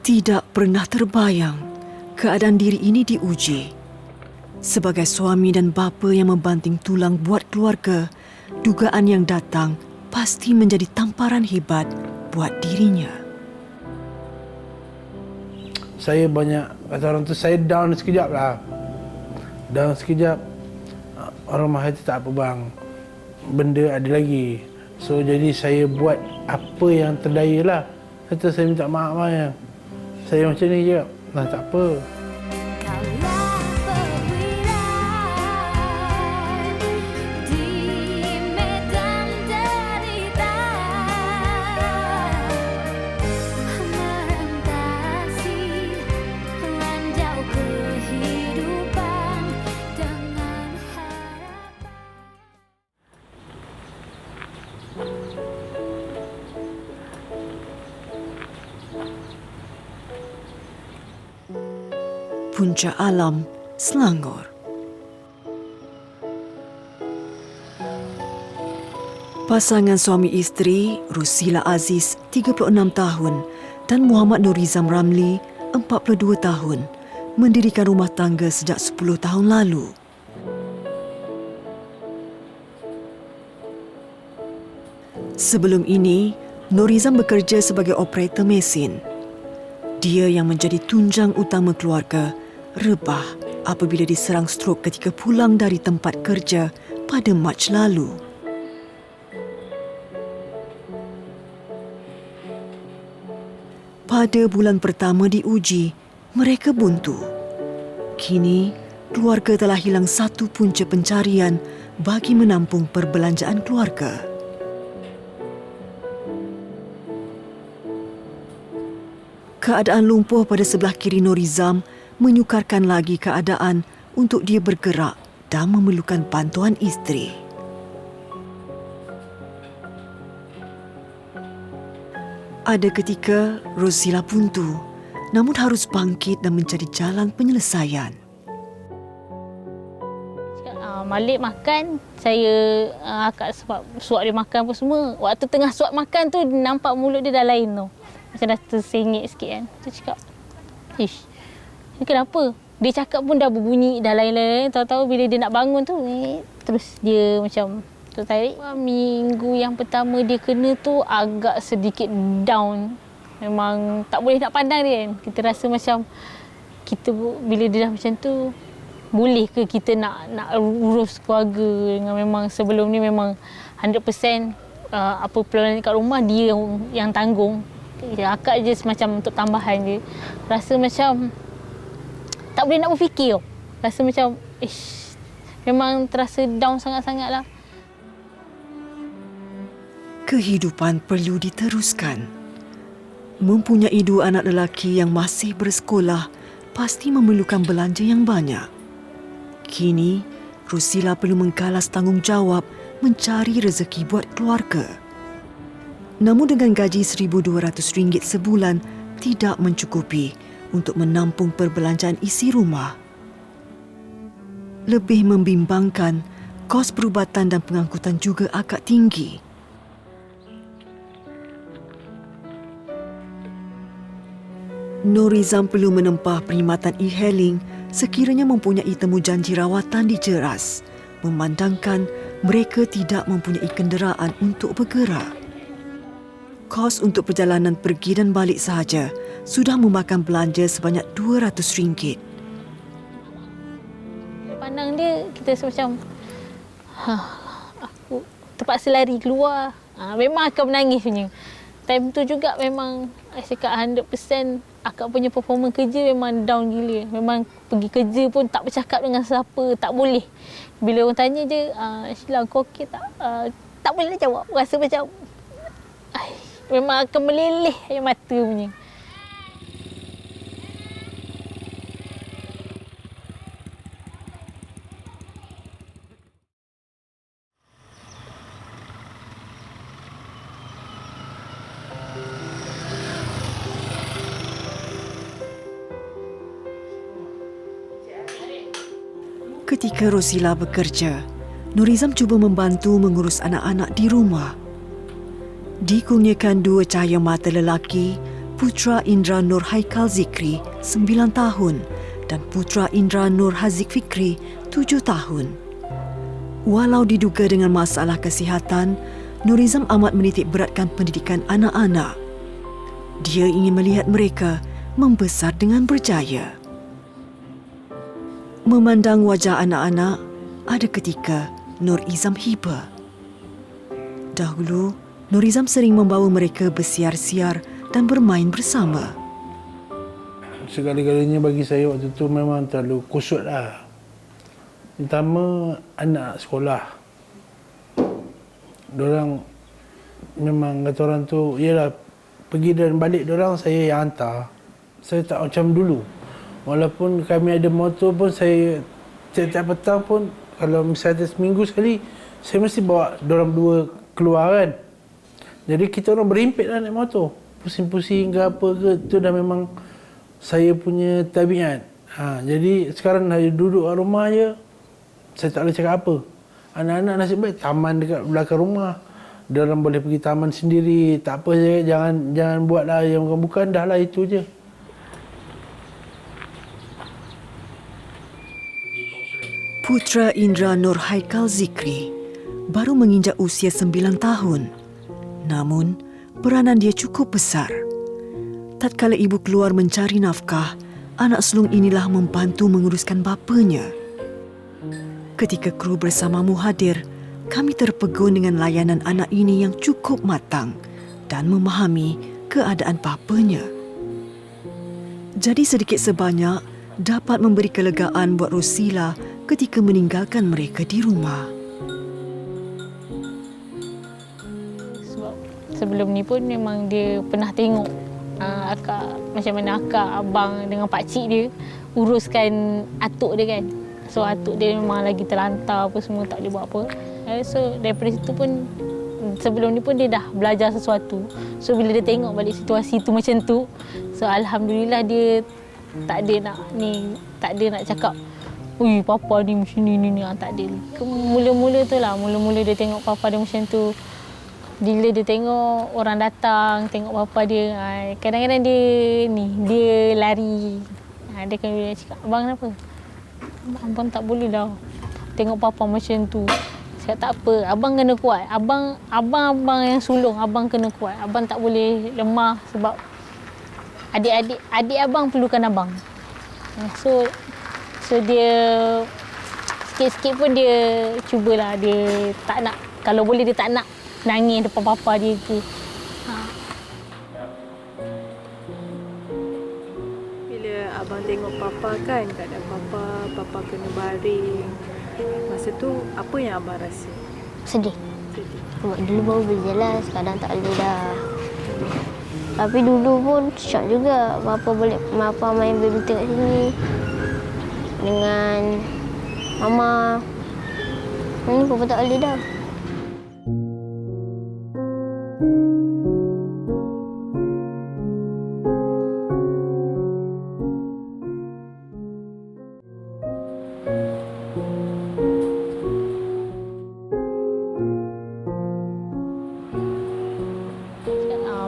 Tidak pernah terbayang keadaan diri ini diuji. Sebagai suami dan bapa yang membanting tulang buat keluarga, dugaan yang datang pasti menjadi tamparan hebat buat dirinya. Saya banyak, kata orang tu, saya down sekejap lah. Down sekejap, orang mahal tu tak apa bang, benda ada lagi. So jadi saya buat apa yang terdaya lah. Kata saya minta maaf ayah. Saya macam ni je, nah tak apa. Puncak Alam, Selangor. Pasangan suami isteri Rusila Aziz, 36 tahun dan Muhammad Nurizam Ramli, 42 tahun, mendirikan rumah tangga sejak 10 tahun lalu. Sebelum ini, Nurizam bekerja sebagai operator mesin. Dia yang menjadi tunjang utama keluarga rebah apabila diserang strok ketika pulang dari tempat kerja pada Mac lalu. Pada bulan pertama diuji, mereka buntu. Kini, keluarga telah hilang satu punca pencarian bagi menampung perbelanjaan keluarga. Keadaan lumpuh pada sebelah kiri Nurizam menyukarkan lagi keadaan untuk dia bergerak dan memerlukan bantuan isteri. Ada ketika Rusila buntu, namun harus bangkit dan mencari jalan penyelesaian. Malik makan, saya akak sebab suap dia makan pun semua. Waktu tengah suap makan tu, nampak mulut dia dah lain tu. Macam dah tersengit sikit kan. Saya cakap, ish, ni kenapa? Dia cakap pun dah berbunyi, dah lain-lain. Tahu-tahu bila dia nak bangun tu, terus dia macam tertarik. Minggu yang pertama dia kena tu agak sedikit down. Memang tak boleh nak pandang dia kan. Kita rasa macam, kita bila dia dah macam tu, boleh ke kita nak urus keluarga dengan memang sebelum ni memang 100% apa pelajaran kat rumah dia yang tanggung. Akak je semacam untuk tambahan je. Rasa macam tak boleh nak berfikir. Rasa macam memang terasa down sangat-sangat lah. Kehidupan perlu diteruskan. Mempunyai 2 anak lelaki yang masih bersekolah pasti memerlukan belanja yang banyak. Kini, Rusila perlu menggalas tanggungjawab mencari rezeki buat keluarga. Namun dengan gaji RM1,200 sebulan tidak mencukupi untuk menampung perbelanjaan isi rumah. Lebih membimbangkan, kos perubatan dan pengangkutan juga agak tinggi. Nurizam perlu menempah perkhidmatan e-hailing sekiranya mempunyai temu janji rawatan di Jeras, memandangkan mereka tidak mempunyai kenderaan untuk bergerak. Kos untuk perjalanan pergi dan balik sahaja sudah memakan belanja sebanyak RM200. Pandang dia, kita rasa macam, aku terpaksa lari keluar. Memang akan menangis punya. Time tu juga memang, saya cakap 100% akak punya performa kerja memang down gila. Memang pergi kerja pun tak bercakap dengan siapa, tak boleh. Bila orang tanya je, Sheila kau okey tak? Tak boleh nak jawab. Rasa macam, memang akan meleleh air mata punya. Ketika Rusila bekerja, Nurizam cuba membantu mengurus anak-anak di rumah. Dikurniakan 2 cahaya mata lelaki, putra Indra Nur Haikal Zikri 9 tahun dan putra Indra Nur Haziq Fikri 7 tahun. Walau diduga dengan masalah kesihatan, Nurizam amat menitik beratkan pendidikan anak-anak. Dia ingin melihat mereka membesar dengan berjaya. Memandang wajah anak-anak, ada ketika Nur Izam hiba. Dahulu, Nur Izam sering membawa mereka bersiar-siar dan bermain bersama. Segala-galanya bagi saya waktu tu memang terlalu kusut lah. Pertama, anak sekolah. Diorang memang kata orang tu, yelah, pergi dan balik diorang saya yang hantar. Saya tak macam dulu. Walaupun kami ada motor pun, saya tiap-tiap petang pun, kalau misalnya seminggu sekali, saya mesti bawa diorang berdua keluar kan. Jadi kita orang berimpit lah naik motor. Pusing-pusing ke apa ke, tu dah memang saya punya tabiat. Jadi sekarang saya duduk kat rumah je, saya tak boleh cakap apa. Anak-anak nasib baik taman dekat belakang rumah. Diorang boleh pergi taman sendiri. Tak apa je, jangan buatlah yang bukan-bukan, dah lah itu je. Putra Indra Nur Haikal Zikri baru menginjak usia 9 tahun. Namun, peranan dia cukup besar. Tatkala ibu keluar mencari nafkah, anak sulung inilah membantu menguruskan bapanya. Ketika kru bersamamu hadir, kami terpegun dengan layanan anak ini yang cukup matang dan memahami keadaan bapanya. Jadi sedikit sebanyak dapat memberi kelegaan buat Rosila ketika meninggalkan mereka di rumah. Sebab sebelum ni pun memang dia pernah tengok akak, macam mana akak, abang dengan pakcik dia uruskan atuk dia kan. So atuk dia memang lagi terlantar apa semua, tak boleh buat apa. So daripada situ pun, sebelum ni pun dia dah belajar sesuatu. So bila dia tengok balik situasi tu macam tu, so alhamdulillah dia tak ada nak cakap, "Ui, papa ni macam ni." Tak ada. Mula-mula tu lah, mula-mula dia tengok papa dia macam tu. Bila dia tengok orang datang, tengok papa dia, kadang-kadang dia lari. Dia akan cakap, "Abang kenapa?" "Abang tak boleh dah tengok papa macam tu." Cakap, "Tak apa, abang kena kuat. Abang yang sulung, abang kena kuat. Abang tak boleh lemah sebab adik abang perlukan abang." So dia sikit-sikit pun dia cubalah, dia tak nak, kalau boleh dia tak nak nangis depan papa dia ke. Bila abang tengok papa kan, keadaan papa kena baring. Masa tu apa yang abang rasa? Sedih. Sebab dulu baru boleh jalan, sekarang tak boleh dah. Tapi dulu pun syok juga. Bapa main badminton kat sini dengan mama. Ini papa tak boleh dah.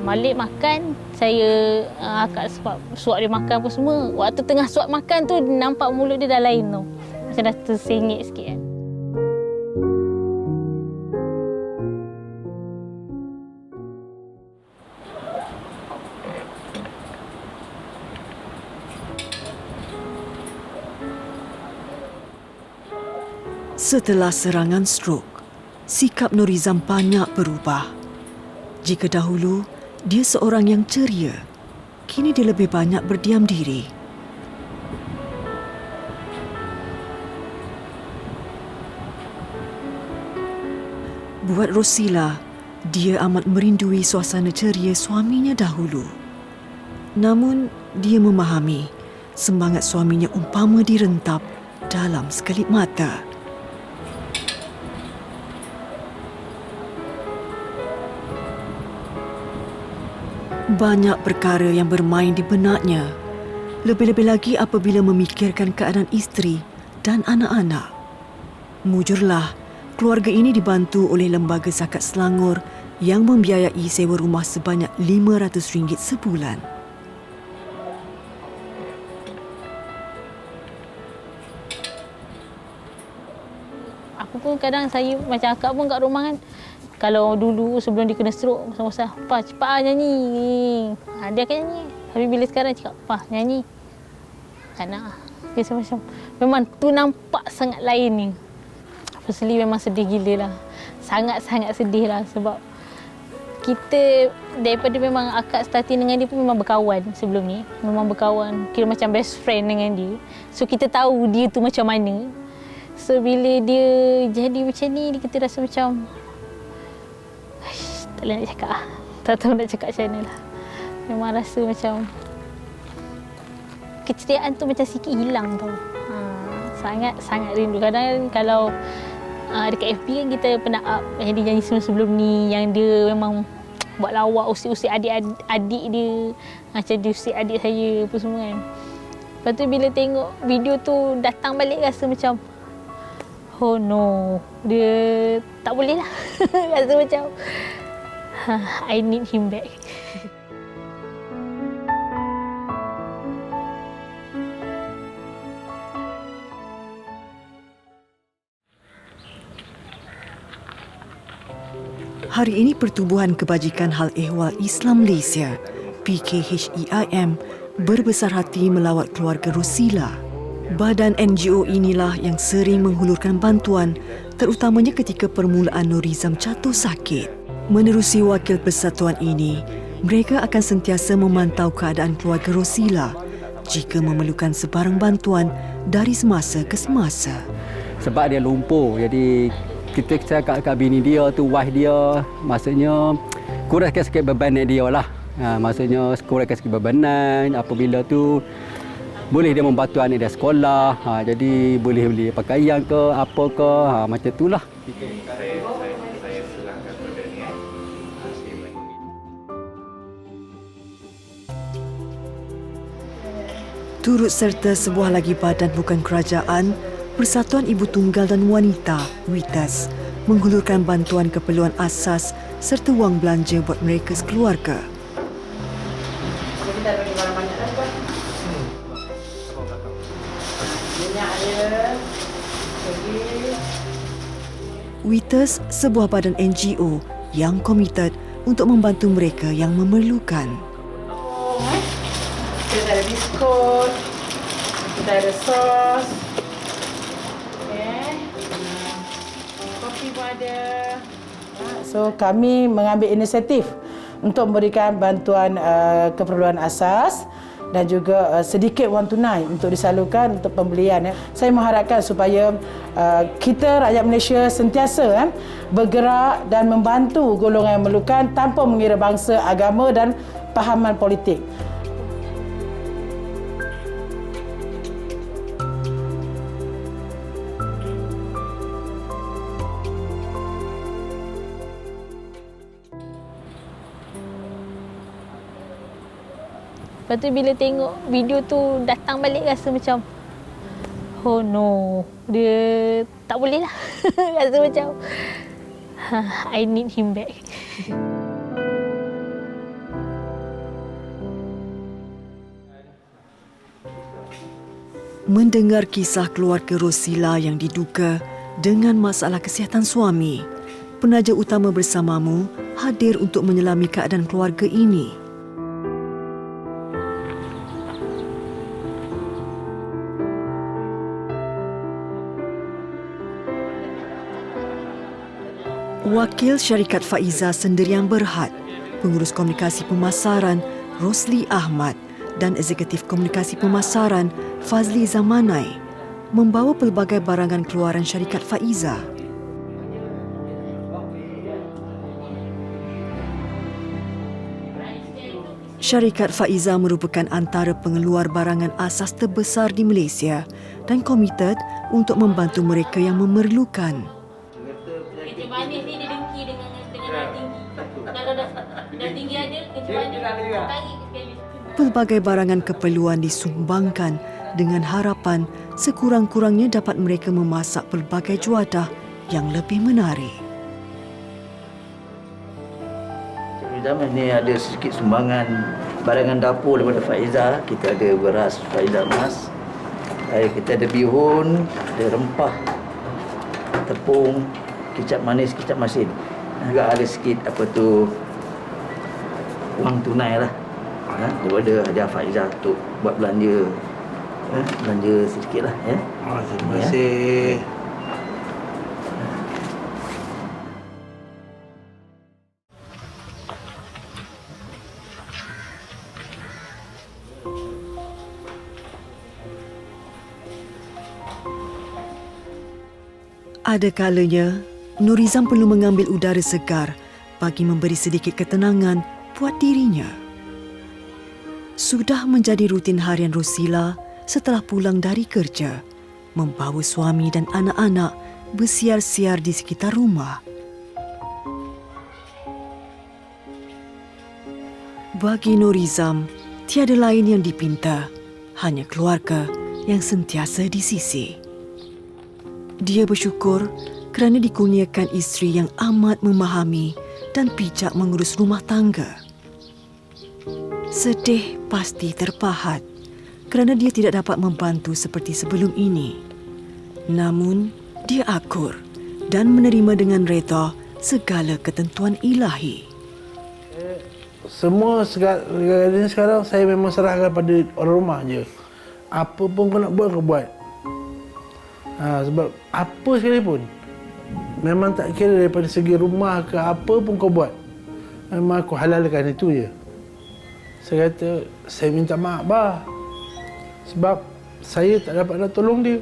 Malik makan, saya akak sebab suap dia makan apa semua. Waktu tengah suap makan tu, nampak mulut dia dah lain tu. Macam dah tersengit sikit kan. Setelah serangan strok, sikap Nurizam banyak berubah. Jika dahulu dia seorang yang ceria, kini dia lebih banyak berdiam diri. Buat Rosila, dia amat merindui suasana ceria suaminya dahulu. Namun, dia memahami semangat suaminya umpama direntap dalam sekelip mata. Banyak perkara yang bermain di benaknya, lebih-lebih lagi apabila memikirkan keadaan isteri dan anak-anak. Mujurlah, keluarga ini dibantu oleh Lembaga Zakat Selangor yang membiayai sewa rumah sebanyak RM500 sebulan. pun kadang saya macam akak pun kat rumah kan. Kalau dulu sebelum dia kena stroke, masa-masa, "Pa, cepat nyanyi." Dia akan nyanyi. Tapi bila sekarang cakap, "Pa, nyanyi." Tak nak. Dia macam, memang tu nampak sangat lain ni. Firstly memang sedih gila lah. Sangat-sangat sedih lah sebab kita daripada memang akak starting dengan dia pun memang berkawan sebelum ni. Memang berkawan, kira macam best friend dengan dia. So kita tahu dia tu macam mana. So bila dia jadi macam ni, kita rasa macam tak boleh nak cakap lah. Tak tahu nak cakap macam mana lah. Memang rasa macam keceriaan tu macam sikit hilang tau. Sangat-sangat rindu. Kadang kalau dekat FB kan kita pernah up yang dia nyanyi sebelum ni, yang dia memang buat lawak usik-usik adik-adik dia. Macam dia usik adik saya apa semua kan. Lepas tu bila tengok video tu datang balik rasa macam oh no, dia tak boleh lah. Rasa macam I need him back. Hari ini Pertubuhan Kebajikan Hal Ehwal Islam Malaysia PKHEIM berbesar hati melawat keluarga Rosila. Badan NGO inilah yang sering menghulurkan bantuan terutamanya ketika permulaan Nurizam jatuh sakit. Menerusi wakil persatuan ini, mereka akan sentiasa memantau keadaan keluarga Rosila jika memerlukan sebarang bantuan dari semasa ke semasa. Sebab dia lumpuh, jadi kita cakap kat bini dia tu, wife dia, maksudnya kurangkan sikit bebanan dia lah. Maksudnya kurangkan sikit bebanan, apabila tu boleh dia membantu anak dia sekolah, jadi boleh beli pakaian ke, apa ke, macam tu lah. Turut serta sebuah lagi badan bukan kerajaan, Persatuan Ibu Tunggal dan Wanita, WITAS, menghulurkan bantuan keperluan asas serta wang belanja buat mereka sekeluarga. WITAS, sebuah badan NGO yang komited untuk membantu mereka yang memerlukan. Kita ada biskut, kita ada sos, kopi pun ada. So kami mengambil inisiatif untuk memberikan bantuan keperluan asas dan juga sedikit wang tunai untuk disalurkan untuk pembelian. Saya mengharapkan supaya kita rakyat Malaysia sentiasa bergerak dan membantu golongan yang memerlukan tanpa mengira bangsa, agama dan fahaman politik. Lepas tu bila tengok video tu datang balik rasa macam oh no, dia tak boleh lah. Rasa macam I need him back. Mendengar kisah keluarga Rosila yang diduga dengan masalah kesihatan suami, penaja utama Bersamamu hadir untuk menyelami keadaan keluarga ini. Wakil Syarikat Faiza Sendirian Berhad, Pengurus Komunikasi Pemasaran Rosli Ahmad dan Eksekutif Komunikasi Pemasaran Fazli Zamanai membawa pelbagai barangan keluaran Syarikat Faiza. Syarikat Faiza merupakan antara pengeluar barangan asas terbesar di Malaysia dan komited untuk membantu mereka yang memerlukan. Kecil manis ni dia dengki dengan dah tinggi. Dah tinggi ada, kecil manis tarik sekali. Pelbagai barangan keperluan disumbangkan dengan harapan sekurang-kurangnya dapat mereka memasak pelbagai juadah yang lebih menarik. Zaman ni ada sedikit sumbangan barangan dapur daripada Faiza. Kita ada beras Faiza Mas, kita ada bihun, ada rempah, tepung, kicap manis, kicap masin. Agak ada sikit apa tu wang tunai lah. Daripada Haji Faizah untuk buat belanja. Belanja sedikit lah ya. Terima kasih. Ada kalanya, Nurizam perlu mengambil udara segar bagi memberi sedikit ketenangan buat dirinya. Sudah menjadi rutin harian Rosila setelah pulang dari kerja, membawa suami dan anak-anak bersiar-siar di sekitar rumah. Bagi Nurizam, tiada lain yang dipinta, hanya keluarga yang sentiasa di sisi. Dia bersyukur kerana dikurniakan isteri yang amat memahami dan bijak mengurus rumah tangga. Sedih pasti terpahat kerana dia tidak dapat membantu seperti sebelum ini. Namun, dia akur dan menerima dengan reda segala ketentuan ilahi. Semua segala sekarang saya memang serahkan pada orang rumah je. Apa pun kau nak buat, kau buat. Sebab apa sekalipun, memang tak kira daripada segi rumah ke apa pun kau buat, memang aku halalkan itu je. Saya kata, saya minta maaf bah, sebab saya tak dapat nak tolong dia.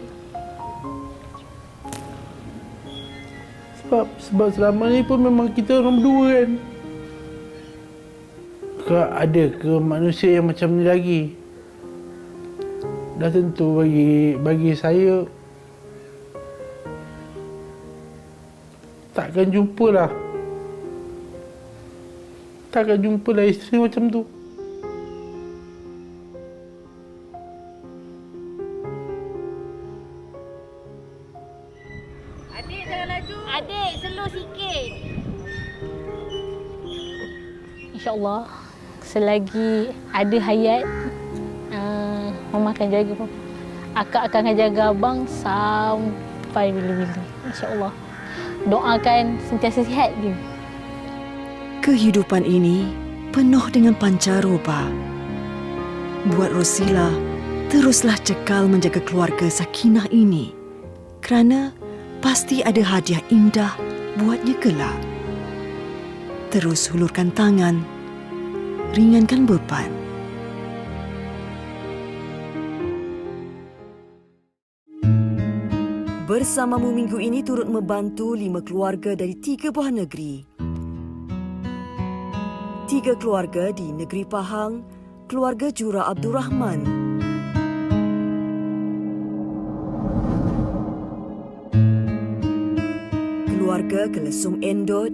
Sebab selama ni pun memang kita orang berdua kan. Ada ke manusia yang macam ni lagi? Dah tentu bagi saya takkan jumpalah isteri macam tu. Adik jangan laju. Adik slow sikit. InsyaAllah selagi ada hayat, Mama akan jaga Papa. Akak akan jaga abang sampai bila-bila. InsyaAllah. Doakan sentiasa sihat dia. Kehidupan ini penuh dengan pancaroba. Buat Rosila, teruslah cekal menjaga keluarga sakinah ini. Kerana pasti ada hadiah indah buatnya kelak. Terus hulurkan tangan, ringankan beban. Bersamamu minggu ini turut membantu 5 keluarga dari 3 buah negeri. 3 keluarga di negeri Pahang, keluarga Jura Abdul Rahman. Keluarga Kelesum Endot.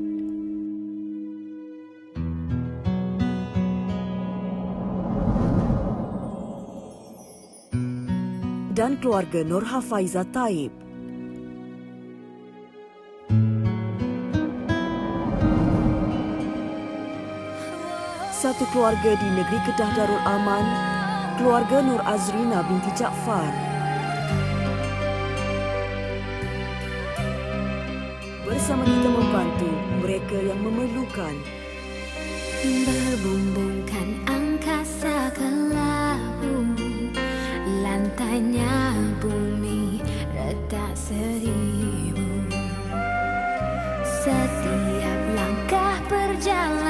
Dan keluarga Nur Hafaiza Taib. Satu keluarga di negeri Kedah Darul Aman, keluarga Nur Azrina binti Jaafar. Bersama kita membantu mereka yang memerlukan. Berbumbungkan angkasa ke laut, lantainya bumi retak 1000. Setiap langkah perjalanan